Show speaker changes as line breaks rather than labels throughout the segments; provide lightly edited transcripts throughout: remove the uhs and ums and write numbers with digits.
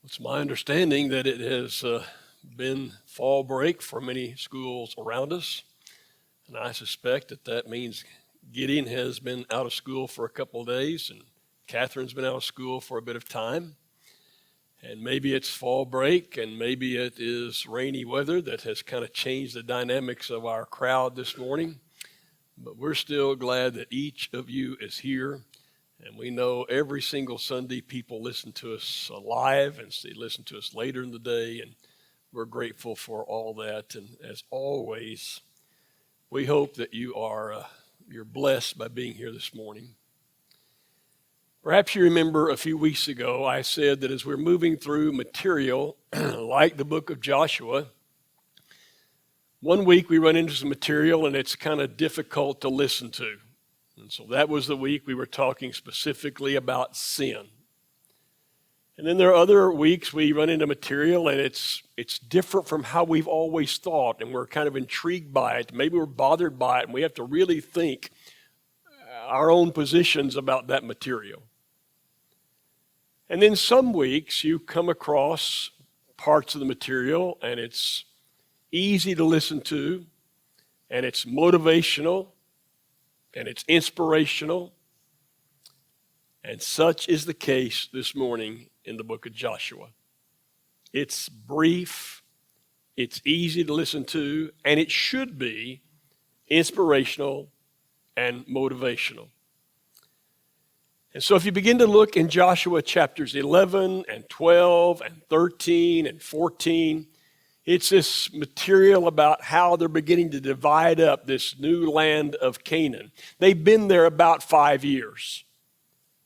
It's my understanding that it has been fall break for many schools around us, and I suspect that means Gideon has been out of school for a couple of days, and Catherine's been out of school for a bit of time. And maybe it's fall break, and maybe it is rainy weather that has kind of changed the dynamics of our crowd this morning. But we're still glad that each of you is here. And we know every single Sunday people listen to us live and they listen to us later in the day. And we're grateful for all that. And as always, we hope that you're blessed by being here this morning. Perhaps you remember a few weeks ago, I said that as we're moving through material like the book of Joshua, one week we run into some material and it's kind of difficult to listen to. And so that was the week we were talking specifically about sin. And then there are other weeks we run into material and it's different from how we've always thought, and we're kind of intrigued by it. Maybe we're bothered by it, and we have to really think our own positions about that material. And then some weeks you come across parts of the material and it's easy to listen to, and it's motivational, and it's inspirational. And such is the case this morning in the book of Joshua. It's brief, it's easy to listen to, and it should be inspirational and motivational. And so if you begin to look in Joshua chapters 11 and 12 and 13 and 14, it's this material about how they're beginning to divide up this new land of Canaan. They've been there about 5 years,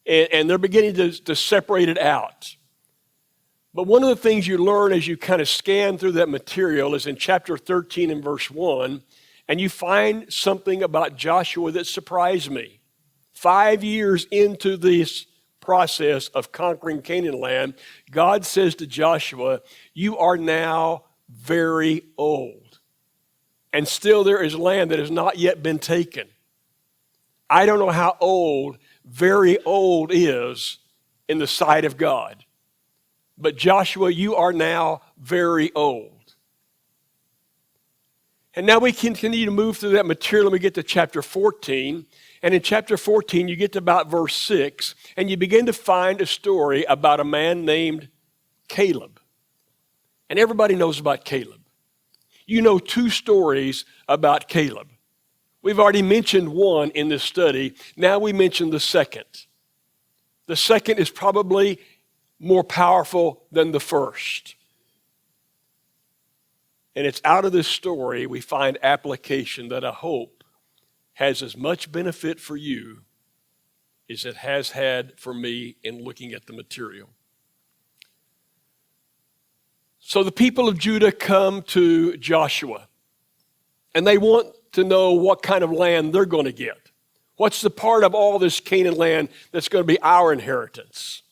and they're beginning to separate it out. But one of the things you learn as you kind of scan through that material is in chapter 13 and verse 1, and you find something about Joshua that surprised me. 5 years into this process of conquering Canaan land, God says to Joshua, "You are now very old, and still there is land that has not yet been taken." I don't know how old very old is in the sight of God, but Joshua, you are now very old. And now we continue to move through that material and we get to chapter 14. And in chapter 14, you get to about verse 6, and you begin to find a story about a man named Caleb. And everybody knows about Caleb. You know 2 stories about Caleb. We've already mentioned one in this study. Now we mention the second. The second is probably more powerful than the first. And it's out of this story we find application that I hope has as much benefit for you as it has had for me in looking at the material. So the people of Judah come to Joshua, and they want to know what kind of land they're going to get. What's the part of all this Canaan land that's going to be our inheritance?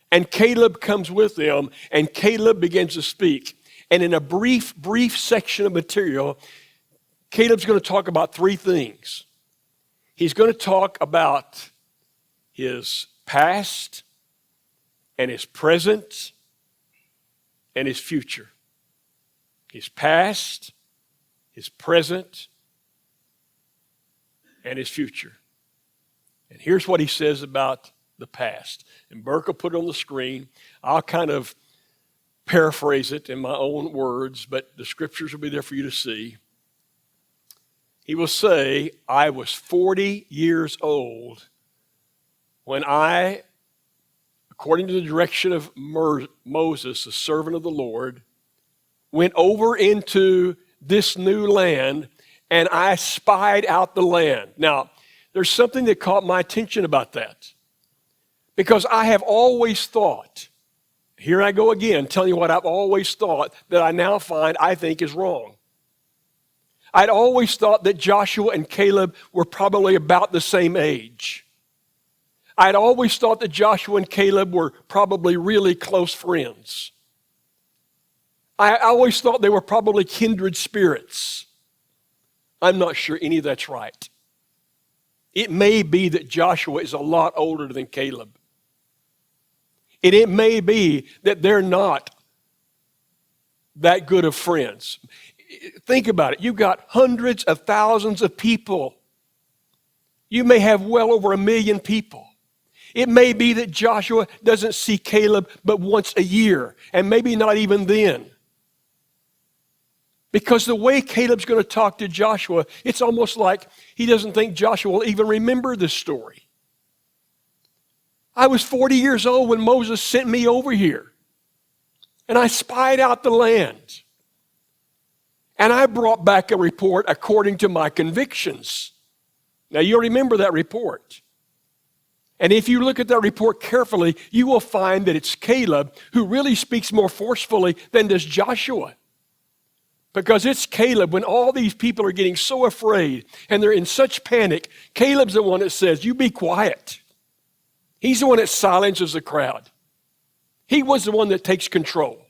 And Caleb comes with them, and Caleb begins to speak. And in a brief section of material, Caleb's going to talk about 3 things. He's going to talk about his past and his present and his future. His past, his present, and his future. And here's what he says about the past. And Burke will put it on the screen. I'll kind of paraphrase it in my own words, but the scriptures will be there for you to see. He will say, "I was 40 years old when I, according to the direction of Moses, the servant of the Lord, went over into this new land, and I spied out the land." Now, there's something that caught my attention about that, because I have always thought, here I go again, telling you what I've always thought that I now find I think is wrong. I'd always thought that Joshua and Caleb were probably about the same age. I'd always thought that Joshua and Caleb were probably really close friends. I always thought they were probably kindred spirits. I'm not sure any of that's right. It may be that Joshua is a lot older than Caleb. And it may be that they're not that good of friends. Think about it. You've got hundreds of thousands of people. You may have well over 1 million people. It may be that Joshua doesn't see Caleb but once a year, and maybe not even then. Because the way Caleb's going to talk to Joshua, it's almost like he doesn't think Joshua will even remember this story. I was 40 years old when Moses sent me over here, and I spied out the land. And I brought back a report according to my convictions. Now, you'll remember that report. And if you look at that report carefully, you will find that it's Caleb who really speaks more forcefully than does Joshua. Because it's Caleb, when all these people are getting so afraid and they're in such panic, Caleb's the one that says, you be quiet. He's the one that silences the crowd. He was the one that takes control.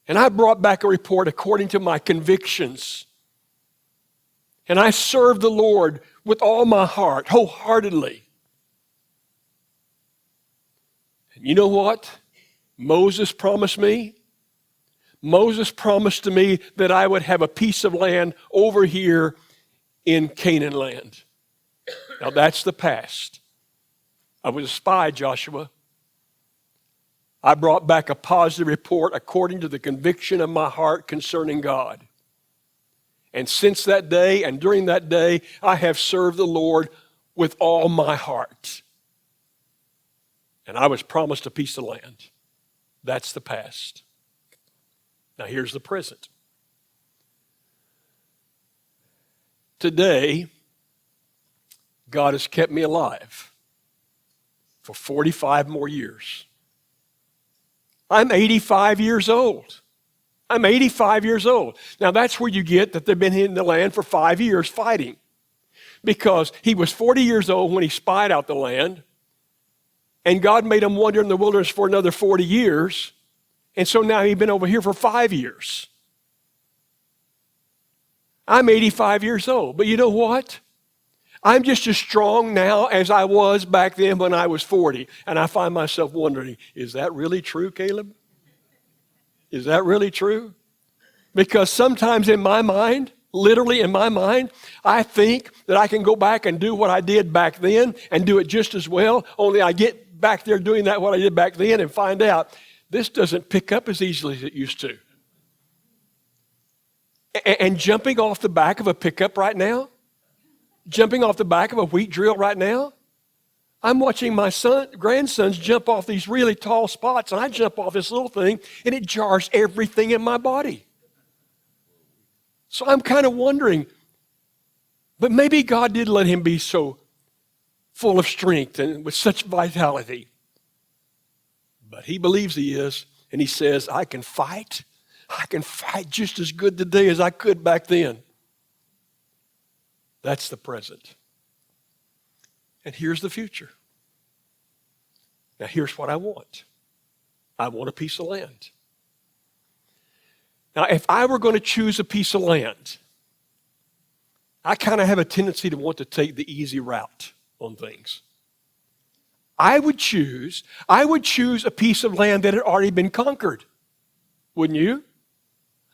And I brought back a report according to my convictions. And I served the Lord with all my heart, wholeheartedly. And you know what Moses promised me? Moses promised to me that I would have a piece of land over here in Canaan land. Now that's the past. I was a spy, Joshua. I brought back a positive report according to the conviction of my heart concerning God. And since that day and during that day, I have served the Lord with all my heart. And I was promised a piece of land. That's the past. Now here's the present. Today, God has kept me alive for 45 more years. I'm 85 years old. I'm 85 years old. Now that's where you get that they've been in the land for 5 years fighting. Because he was 40 years old when he spied out the land. And God made him wander in the wilderness for another 40 years. And so now he's been over here for 5 years. I'm 85 years old. But you know what? I'm just as strong now as I was back then when I was 40. And I find myself wondering, is that really true, Caleb? Is that really true? Because sometimes in my mind, literally in my mind, I think that I can go back and do what I did back then and do it just as well, only I get back there doing that what I did back then and find out this doesn't pick up as easily as it used to. And jumping off the back of a pickup right now, jumping off the back of a wheat drill right now, I'm watching my grandsons jump off these really tall spots, and I jump off this little thing, and it jars everything in my body. So I'm kind of wondering, but maybe God did let him be so full of strength and with such vitality. But he believes he is, and he says, I can fight just as good today as I could back then. That's the present. And here's the future. Now here's what I want. I want a piece of land. Now if I were going to choose a piece of land, I kind of have a tendency to want to take the easy route on things. I would choose a piece of land that had already been conquered. Wouldn't you?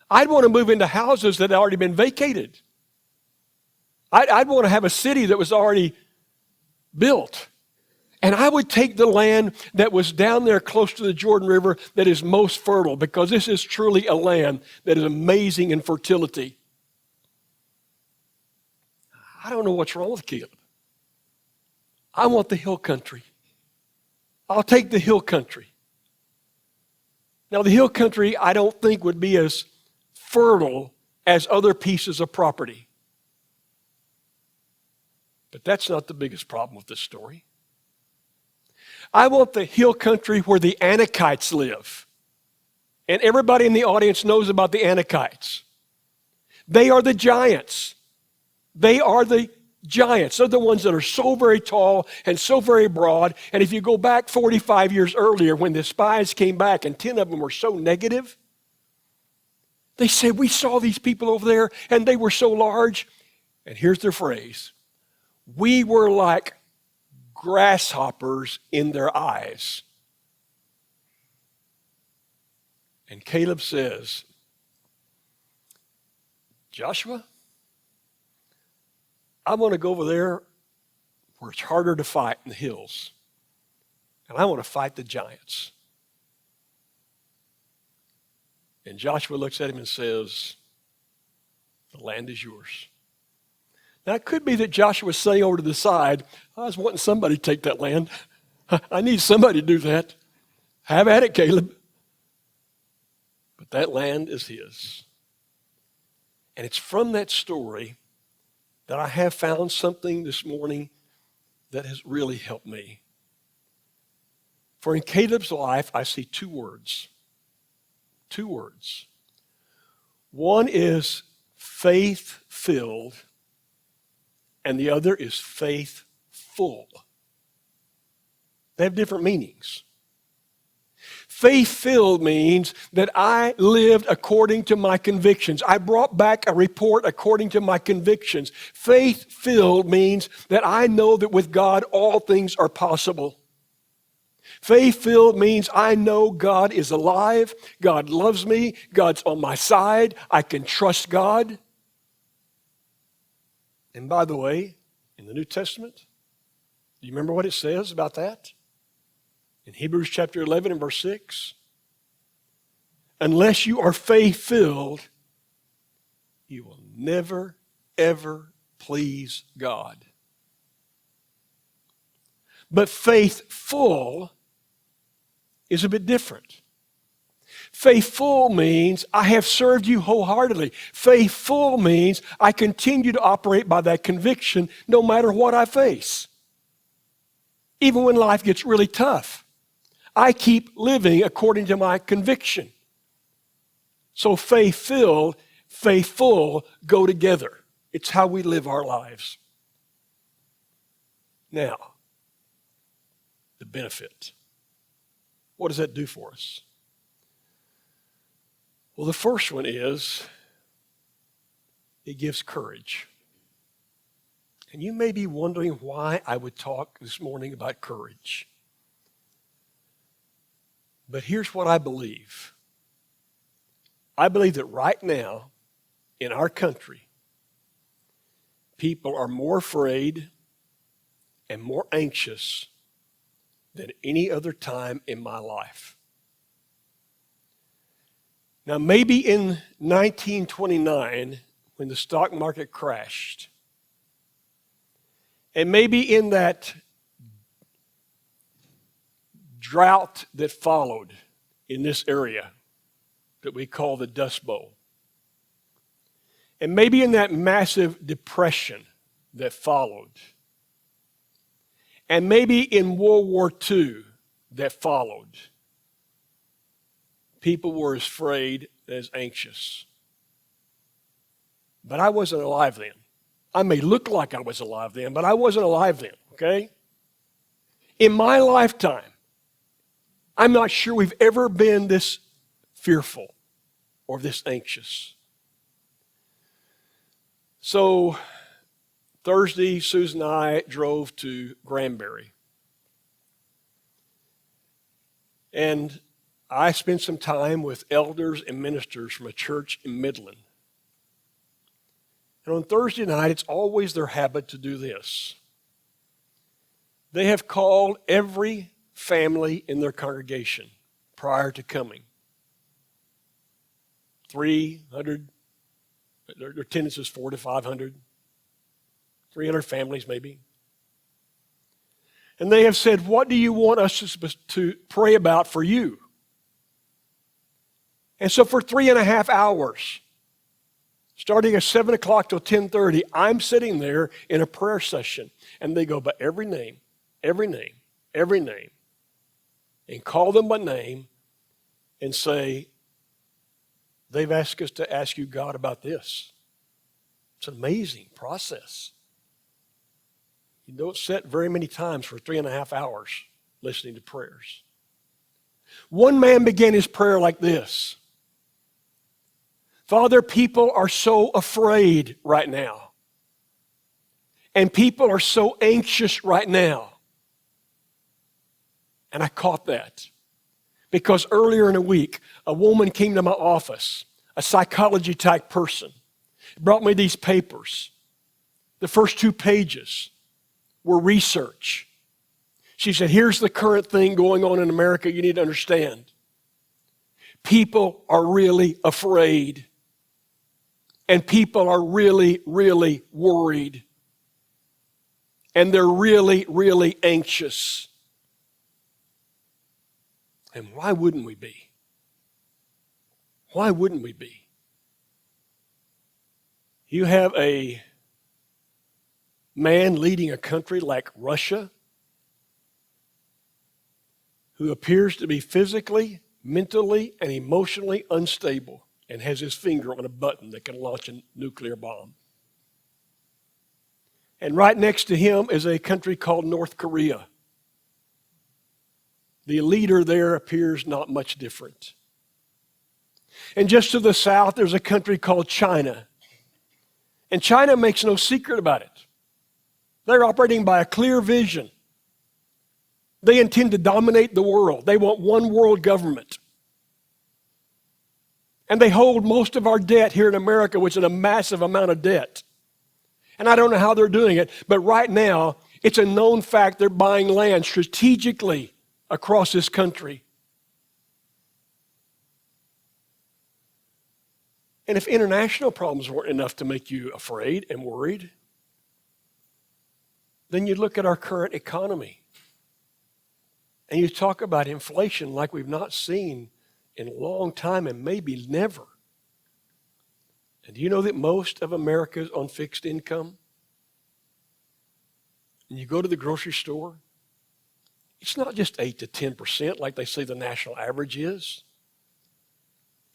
I'd want to move into houses that had already been vacated. I'd want to have a city that was already built. And I would take the land that was down there close to the Jordan River that is most fertile, because this is truly a land that is amazing in fertility. I don't know what's wrong with Caleb. I want the hill country. I'll take the hill country. Now, the hill country I don't think would be as fertile as other pieces of property. But that's not the biggest problem with this story. I want the hill country where the Anakites live. And everybody in the audience knows about the Anakites. They are the giants. They are the giants. They're the ones that are so very tall and so very broad. And if you go back 45 years earlier when the spies came back and 10 of them were so negative, they said, we saw these people over there and they were so large. And here's their phrase. We were like grasshoppers in their eyes. And Caleb says, Joshua, I want to go over there where it's harder to fight in the hills. And I want to fight the giants. And Joshua looks at him and says, the land is yours. Now, it could be that Joshua was saying over to the side, I was wanting somebody to take that land. I need somebody to do that. Have at it, Caleb. But that land is his. And it's from that story that I have found something this morning that has really helped me. For in Caleb's life, I see two words. Two words. One is faith-filled, and the other is faithful. They have different meanings. Faith-filled means that I lived according to my convictions. I brought back a report according to my convictions. Faith-filled means that I know that with God all things are possible. Faith-filled means I know God is alive, God loves me, God's on my side, I can trust God. And by the way, in the New Testament, do you remember what it says about that? In Hebrews chapter 11 and verse 6, unless you are faith-filled, you will never, ever please God. But faithful is a bit different. Faithful means I have served you wholeheartedly. Faithful means I continue to operate by that conviction no matter what I face. Even when life gets really tough, I keep living according to my conviction. So faith-filled, faithful go together. It's how we live our lives. Now, the benefit. What does that do for us? Well, the first one is it gives courage. And you may be wondering why I would talk this morning about courage. But here's what I believe. I believe that right now in our country, people are more afraid and more anxious than any other time in my life. Now, maybe in 1929, when the stock market crashed, and maybe in that drought that followed in this area that we call the Dust Bowl, and maybe in that massive depression that followed, and maybe in World War II that followed, people were as afraid, as anxious. But I wasn't alive then. I may look like I was alive then, but I wasn't alive then, okay? In my lifetime, I'm not sure we've ever been this fearful or this anxious. So Thursday, Susan and I drove to Granbury. And I spent some time with elders and ministers from a church in Midland. And on Thursday night, it's always their habit to do this. They have called every family in their congregation prior to coming. 300, their attendance is 400 to 500. 300 families maybe. And they have said, what do you want us to pray about for you? And so for 3.5 hours, starting at 7 o'clock till 10:30, I'm sitting there in a prayer session. And they go by every name, every name, every name, and call them by name and say, they've asked us to ask you, God, about this. It's an amazing process. You don't sit very many times for 3.5 hours listening to prayers. One man began his prayer like this. Father, people are so afraid right now. And people are so anxious right now. And I caught that. Because earlier in the week, a woman came to my office, a psychology type person, brought me these papers. The first 2 pages were research. She said, here's the current thing going on in America you need to understand. People are really afraid. And people are really, really worried. And they're really, really anxious. And why wouldn't we be? Why wouldn't we be? You have a man leading a country like Russia who appears to be physically, mentally, and emotionally unstable and has his finger on a button that can launch a nuclear bomb. And right next to him is a country called North Korea. The leader there appears not much different. And just to the south, there's a country called China. And China makes no secret about it. They're operating by a clear vision. They intend to dominate the world. They want one world government. And they hold most of our debt here in America, which is a massive amount of debt. And I don't know how they're doing it, but right now, it's a known fact they're buying land strategically across this country. And if international problems weren't enough to make you afraid and worried, then you look at our current economy and you talk about inflation like we've not seen in a long time and maybe never. And do you know that most of America is on fixed income? And you go to the grocery store, it's not just 8 to 10% like they say the national average is.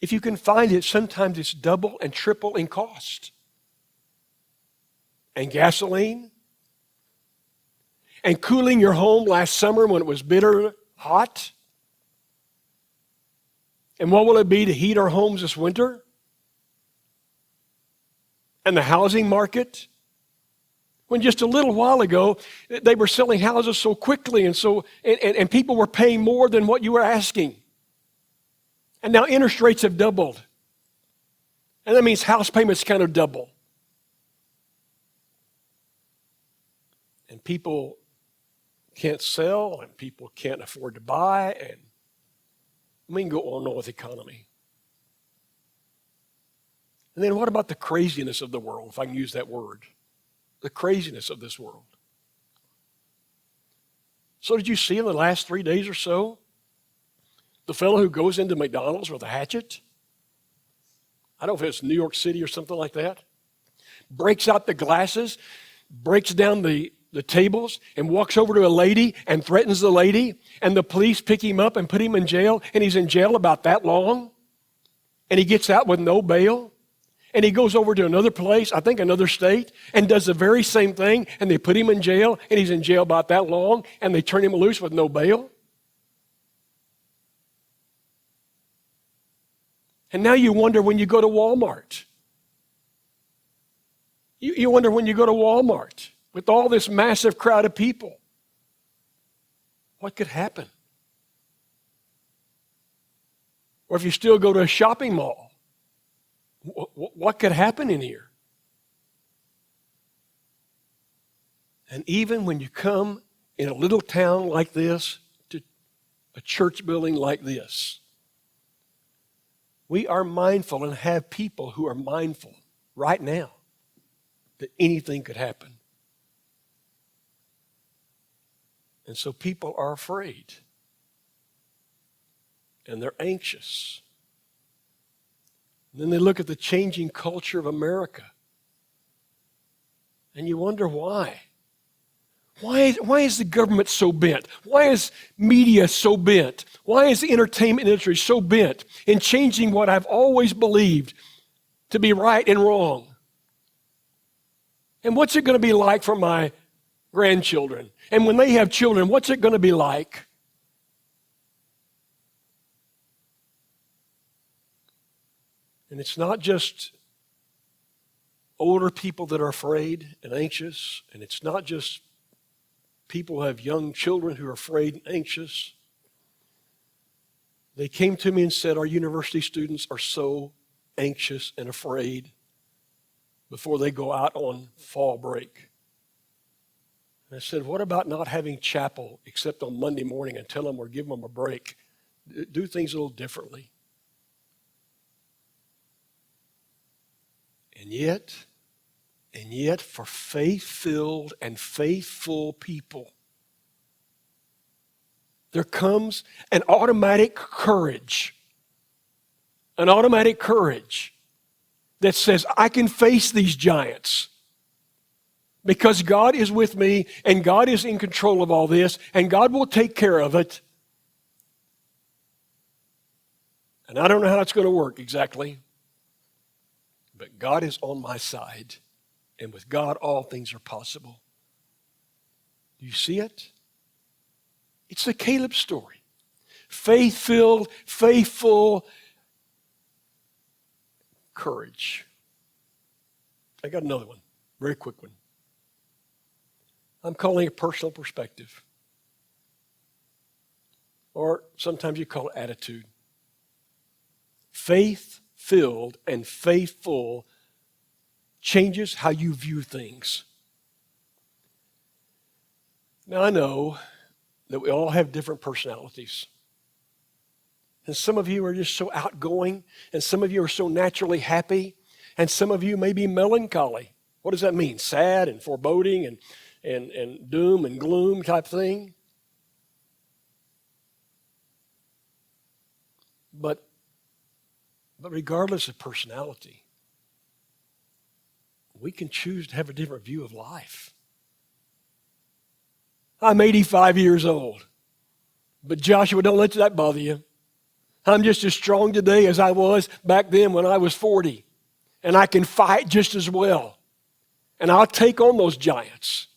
If you can find it, sometimes it's double and triple in cost. And gasoline. And cooling your home last summer when it was bitter hot. And what will it be to heat our homes this winter? And the housing market. When just a little while ago, they were selling houses so quickly and people were paying more than what you were asking. And now interest rates have doubled. And that means house payments kind of double. And people can't sell and people can't afford to buy. And we can go on with the economy. And then what about the craziness of the world, if I can use that word? The craziness of this world. So did you see in the last 3 days or so, the fellow who goes into McDonald's with a hatchet? I don't know if it's New York City or something like that. Breaks out the glasses, breaks down the tables, and walks over to a lady and threatens the lady, and the police pick him up and put him in jail, and he's in jail about that long, and he gets out with no bail. And he goes over to another place, I think another state, and does the very same thing, and they put him in jail, and he's in jail about that long, and they turn him loose with no bail. And now you wonder when you go to Walmart. You wonder when you go to Walmart with all this massive crowd of people, what could happen? Or if you still go to a shopping mall, what could happen in here? And even when you come in a little town like this to a church building like this, we are mindful and have people who are mindful right now that anything could happen. And so people are afraid. And they're anxious. And then they look at the changing culture of America. And you wonder why. Why is the government so bent? Why is media so bent? Why is the entertainment industry so bent in changing what I've always believed to be right and wrong? And what's it going to be like for my grandchildren? And when they have children, what's it going to be like? And it's not just older people that are afraid and anxious, and it's not just people who have young children who are afraid and anxious. They came to me and said, our university students are so anxious and afraid before they go out on fall break. And I said, what about not having chapel except on Monday morning and tell them or give them a break? Do things a little differently. And yet, for faith-filled and faithful people, there comes an automatic courage that says, I can face these giants because God is with me and God is in control of all this and God will take care of it. And I don't know how it's going to work exactly, but God is on my side. And with God, all things are possible. Do you see it? It's the Caleb story. Faith-filled, faithful, courage. I got another one, very quick one. I'm calling it personal perspective. Or sometimes you call it attitude. Faith-filled and faithful changes how you view things. Now, I know that we all have different personalities. And some of you are just so outgoing, and some of you are so naturally happy, and some of you may be melancholy. What does that mean? Sad and foreboding and doom and gloom type thing? But regardless of personality, we can choose to have a different view of life. I'm 85 years old, but Joshua, don't let that bother you. I'm just as strong today as I was back then when I was 40, and I can fight just as well, and I'll take on those giants.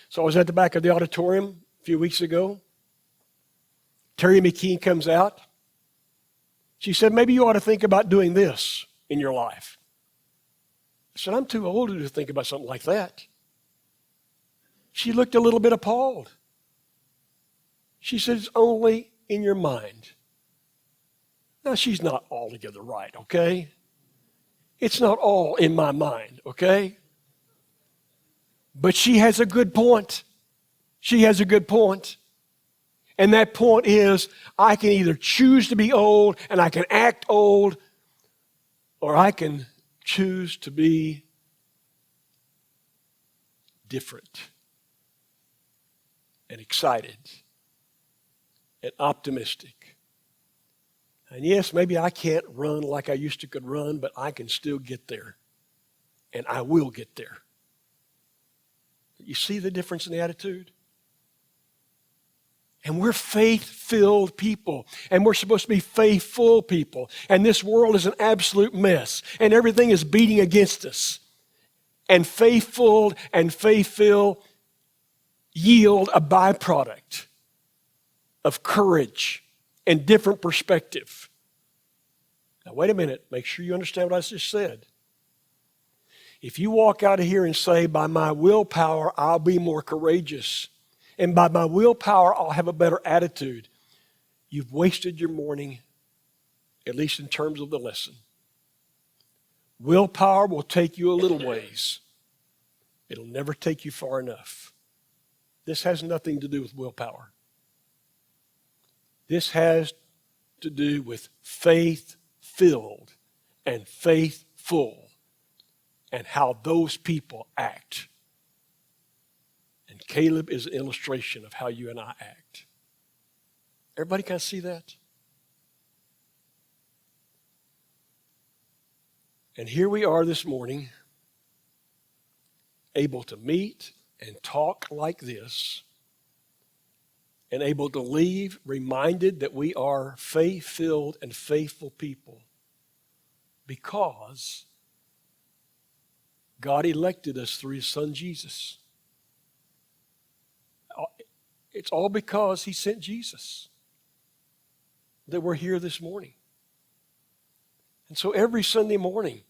So I was at the back of the auditorium a few weeks ago. Terry McKean comes out. She said, maybe you ought to think about doing this in your life. I said, I'm too old to think about something like that. She looked a little bit appalled. She said, it's only in your mind. Now, she's not altogether right, okay? It's not all in my mind, okay? But she has a good point. She has a good point. And that point is, I can either choose to be old and I can act old, or I can choose to be different and excited and optimistic. And yes, maybe I can't run like I used to could run, but I can still get there. And I will get there. You see the difference in the attitude? And we're faith-filled people. And we're supposed to be faithful people. And this world is an absolute mess. And everything is beating against us. And faithful and faith-filled yield a byproduct of courage and different perspective. Now, wait a minute. Make sure you understand what I just said. If you walk out of here and say, by my willpower, I'll be more courageous, and by my willpower, I'll have a better attitude, you've wasted your morning, at least in terms of the lesson. Willpower will take you a little ways. It'll never take you far enough. This has nothing to do with willpower. This has to do with faith-filled and faithful and how those people act. And Caleb is an illustration of how you and I act. Everybody kind of see that? And here we are this morning, able to meet and talk like this, and able to leave reminded that we are faith-filled and faithful people because God elected us through His Son Jesus. It's all because He sent Jesus that we're here this morning. And so every Sunday morning,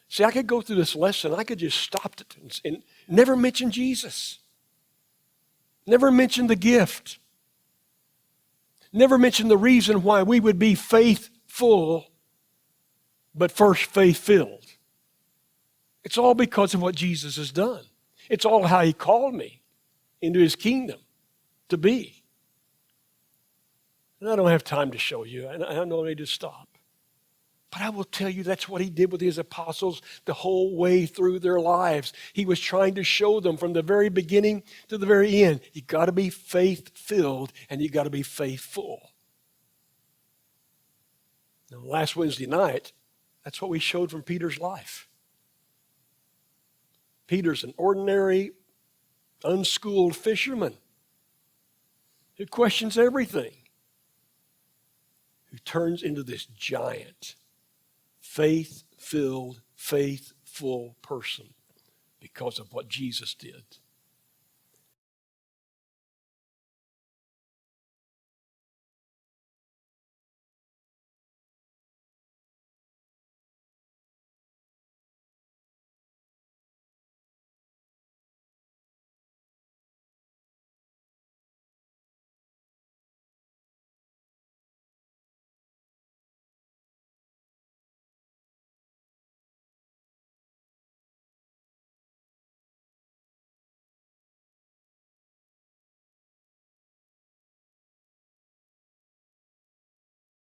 see, I could go through this lesson, I could just stop it and never mention Jesus. Never mention the gift. Never mentioned the reason why we would be faithful, but first faith-filled. It's all because of what Jesus has done. It's all how he called me into his kingdom to be. And I don't have time to show you. I don't need to stop. But I will tell you that's what he did with his apostles the whole way through their lives. He was trying to show them from the very beginning to the very end. You got to be faith-filled and you got to be faithful. Now, last Wednesday night, that's what we showed from Peter's life. Peter's an ordinary, unschooled fisherman who questions everything, who turns into this giant, faith-filled, faithful person because of what Jesus did.